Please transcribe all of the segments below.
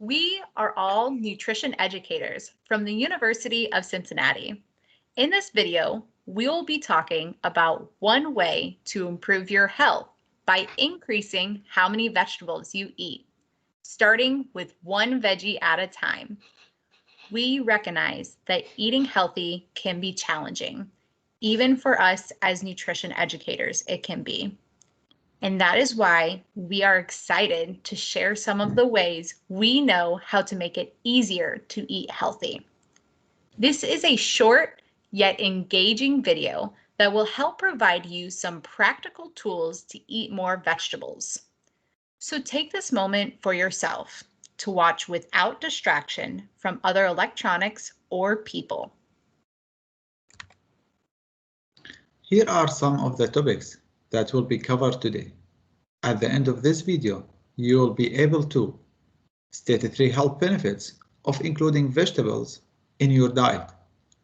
We are all nutrition educators from the University of Cincinnati. In this video, we will be talking about one way to improve your health by increasing how many vegetables you eat, starting with one veggie at a time. We recognize that eating healthy can be challenging. Even for us as nutrition educators, it can be. And that is why we are excited to share some of the ways we know how to make it easier to eat healthy. This is a short yet engaging video that will help provide you some practical tools to eat more vegetables. So take this moment for yourself to watch without distraction from other electronics or people. Here are some of the topics that will be covered today. At the end of this video, you will be able to state 3 health benefits of including vegetables in your diet,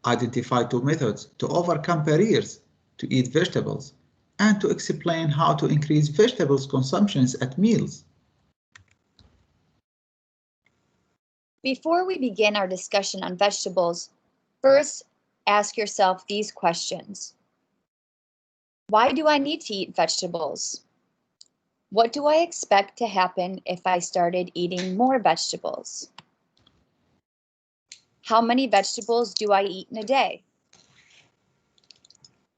identify 2 methods to overcome barriers to eat vegetables, and to explain how to increase vegetables consumptions at meals. Before we begin our discussion on vegetables, first ask yourself these questions. Why do I need to eat vegetables? What do I expect to happen if I started eating more vegetables? How many vegetables do I eat in a day?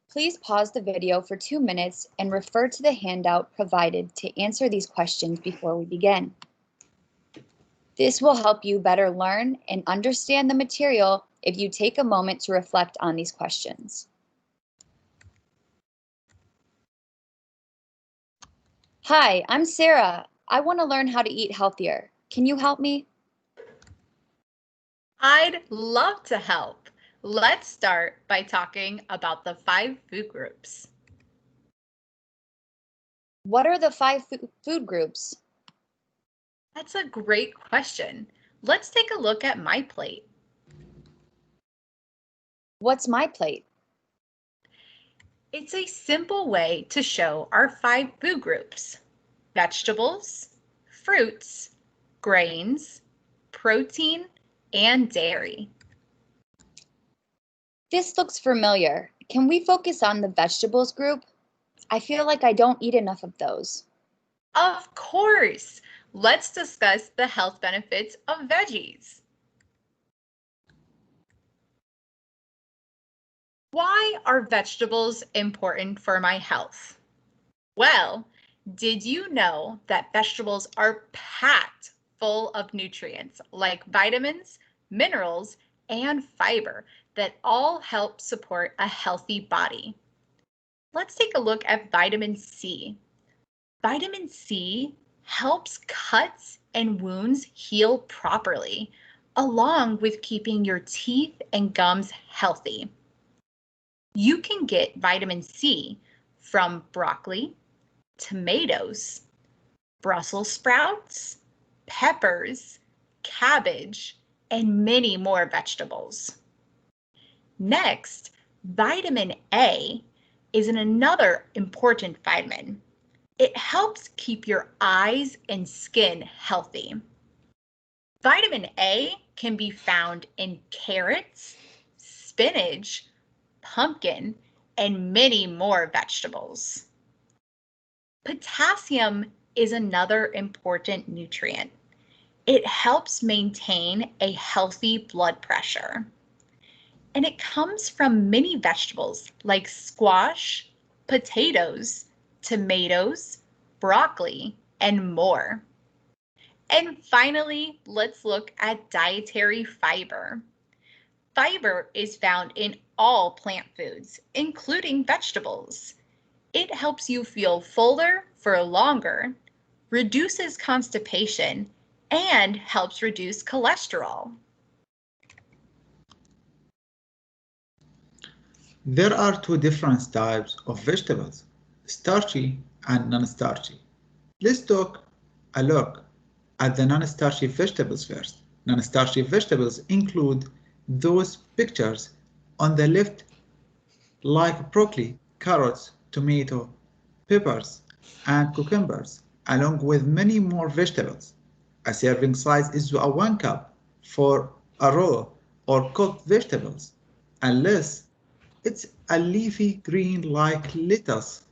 Please pause the video for 2 minutes and refer to the handout provided to answer these questions before we begin. This will help you better learn and understand the material if you take a moment to reflect on these questions. Hi, I'm Sarah. I want to learn how to eat healthier. Can you help me? I'd love to help. Let's start by talking about the 5 food groups. What are the 5 food groups? That's a great question. Let's take a look at my plate. What's my plate? It's a simple way to show our 5 food groups: vegetables, fruits, grains, protein, and dairy. This looks familiar. Can we focus on the vegetables group? I feel like I don't eat enough of those. Of course! Let's discuss the health benefits of veggies. Why are vegetables important for my health? Well, did you know that vegetables are packed full of nutrients like vitamins, minerals, and fiber that all help support a healthy body? Let's take a look at vitamin C. Vitamin C helps cuts and wounds heal properly, along with keeping your teeth and gums healthy. You can get vitamin C from broccoli, tomatoes, Brussels sprouts, peppers, cabbage, and many more vegetables. Next, vitamin A is another important vitamin. It helps keep your eyes and skin healthy. Vitamin A can be found in carrots, spinach, pumpkin, and many more vegetables. Potassium is another important nutrient. It helps maintain a healthy blood pressure. And it comes from many vegetables like squash, potatoes, tomatoes, broccoli, and more. And finally, let's look at dietary fiber. Fiber is found in all plant foods, including vegetables. It helps you feel fuller for longer, reduces constipation, and helps reduce cholesterol. There are 2 different types of vegetables, starchy and non-starchy. Let's take a look at the non-starchy vegetables first. Non-starchy vegetables include those pictures on the left, like broccoli, carrots, tomato, peppers, and cucumbers, along with many more vegetables. A serving size is a 1 cup for a raw or cooked vegetables, unless it's a leafy green like lettuce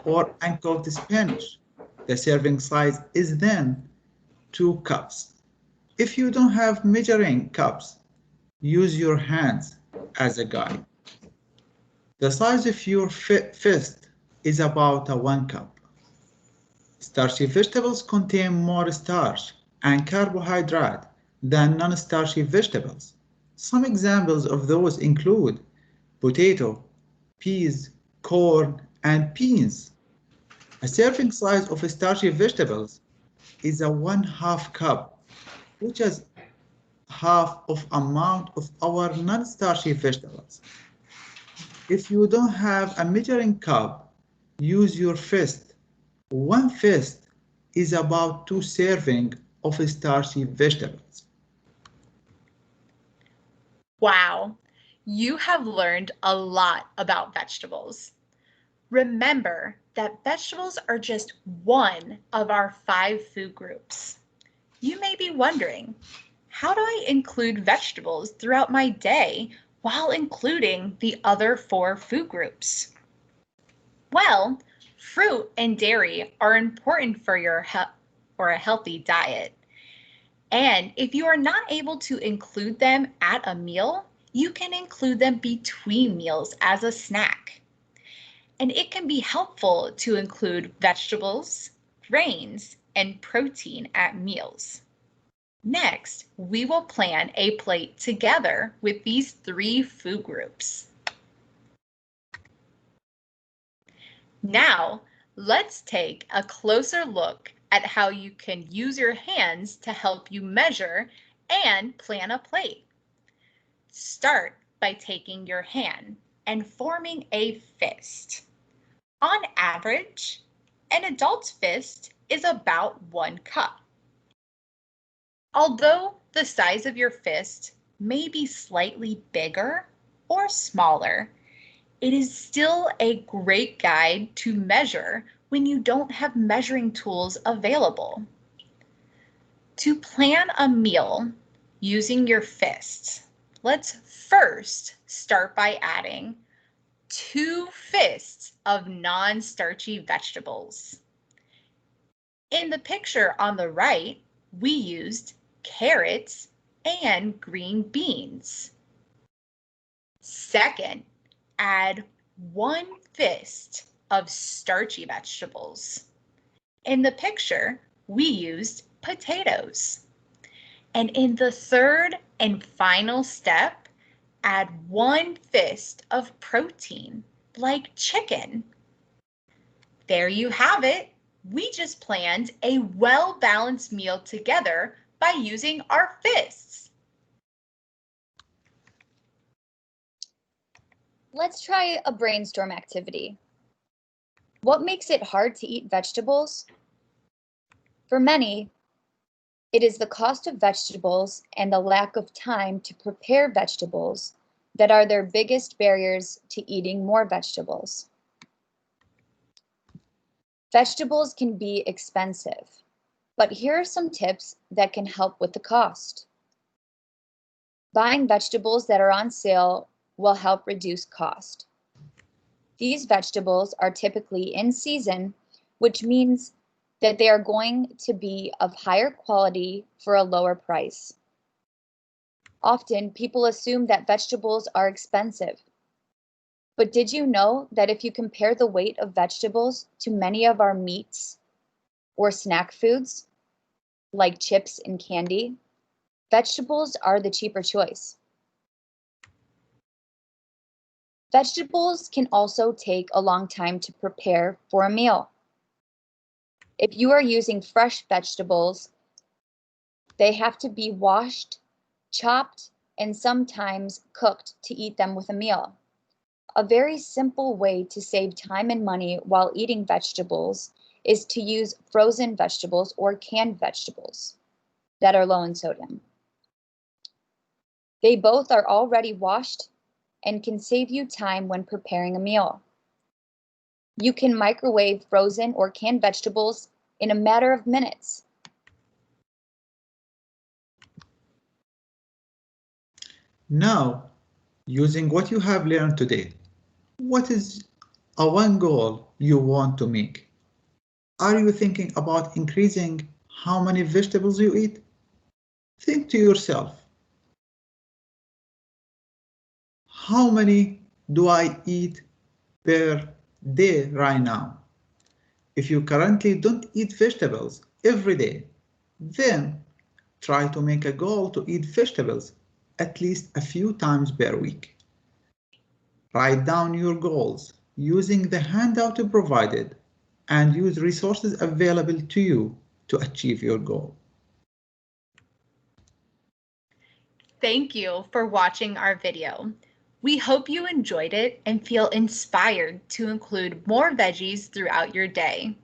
or uncooked spinach. The serving size is then 2 cups. If you don't have measuring cups, use your hands as a guide. The size of your fist is about a 1 cup. Starchy vegetables contain more starch and carbohydrate than non-starchy vegetables. Some examples of those include potato, peas, corn, and beans. A serving size of starchy vegetables is a 1/2 cup, which is half of amount of our non-starchy vegetables. If you don't have a measuring cup, use your fist. One fist is about 2 servings of starchy vegetables. Wow, you have learned a lot about vegetables. Remember that vegetables are just one of our 5 food groups. You may be wondering, how do I include vegetables throughout my day while including the other 4 food groups? Well, fruit and dairy are important for a healthy diet. And if you are not able to include them at a meal, you can include them between meals as a snack. And it can be helpful to include vegetables, grains, and protein at meals. Next, we will plan a plate together with these 3 food groups. Now, let's take a closer look at how you can use your hands to help you measure and plan a plate. Start by taking your hand and forming a fist. On average, an adult's fist is about 1 cup. Although the size of your fist may be slightly bigger or smaller, it is still a great guide to measure when you don't have measuring tools available. To plan a meal using your fists, let's first start by adding 2 fists of non-starchy vegetables. In the picture on the right, we used carrots and green beans. Second, add 1 fist of starchy vegetables. In the picture, we used potatoes. And in the third and final step, add 1 fist of protein, like chicken. There you have it. We just planned a well-balanced meal together by using our fists. Let's try a brainstorm activity. What makes it hard to eat vegetables? For many, it is the cost of vegetables and the lack of time to prepare vegetables that are their biggest barriers to eating more vegetables. Vegetables can be expensive, but here are some tips that can help with the cost. Buying vegetables that are on sale will help reduce cost. These vegetables are typically in season, which means that they are going to be of higher quality for a lower price. Often, people assume that vegetables are expensive. But did you know that if you compare the weight of vegetables to many of our meats or snack foods, like chips and candy, vegetables are the cheaper choice. Vegetables can also take a long time to prepare for a meal. If you are using fresh vegetables, they have to be washed, chopped, and sometimes cooked to eat them with a meal. A very simple way to save time and money while eating vegetables is to use frozen vegetables or canned vegetables that are low in sodium. They both are already washed and can save you time when preparing a meal. You can microwave frozen or canned vegetables in a matter of minutes. Now, using what you have learned today, what is a one goal you want to make? Are you thinking about increasing how many vegetables you eat? Think to yourself, how many do I eat per day right now? If you currently don't eat vegetables every day, then try to make a goal to eat vegetables at least a few times per week. Write down your goals using the handout provided and use resources available to you to achieve your goal. Thank you for watching our video. We hope you enjoyed it and feel inspired to include more veggies throughout your day.